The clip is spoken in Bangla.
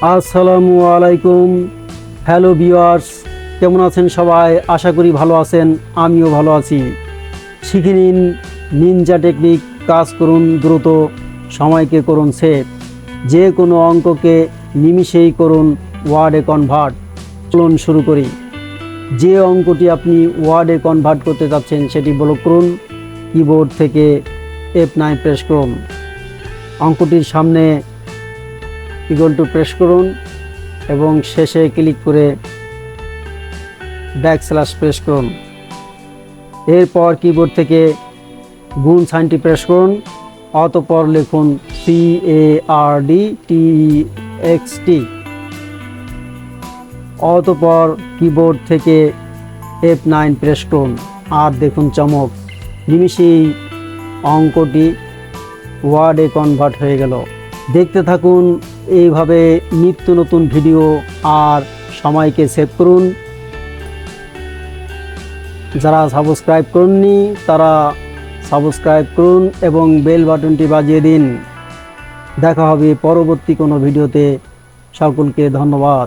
আসসালামু আলাইকুম। হ্যালো ভিউয়ার্স, কেমন আছেন সবাই? আশা করি ভালো আছেন, আমিও ভালো আছি। শিখে নিন নিনজা টেকনিক। কাজ করুন দ্রুত, সময়কে করুন সেভ। যে কোনো অঙ্ককে নিমিষেই করুন ওয়ার্ডে কনভার্ট। চলুন শুরু করি। যে অঙ্কটি আপনি ওয়ার্ডে কনভার্ট করতে চাচ্ছেন সেটি ব্লক করুন। কিবোর্ড থেকে F9 প্রেস করুন। অঙ্কটির সামনে ইকুয়াল টু প্রেস করুন এবং শেষে ক্লিক করে ব্যাকস্ল্যাশ প্রেস করুন। এরপর কিবোর্ড থেকে গুণ সাইনটি প্রেস করুন। অতঃপর লিখুন CARDTEXT। অতঃপর কিবোর্ড থেকে F9 প্রেস করুন। আর দেখুন চমক, নিমিষেই অঙ্কটি ওয়ার্ডে কনভার্ট হয়ে গেল। দেখতে থাকুন এইভাবে নিত্য নতুন ভিডিও, আর সময়কে সেভ করুন। যারা সাবস্ক্রাইব করুননি তারা সাবস্ক্রাইব করুন এবং বেল বাটনটি বাজিয়ে দিন। দেখা হবে পরবর্তী কোনো ভিডিওতে। সকলকে ধন্যবাদ।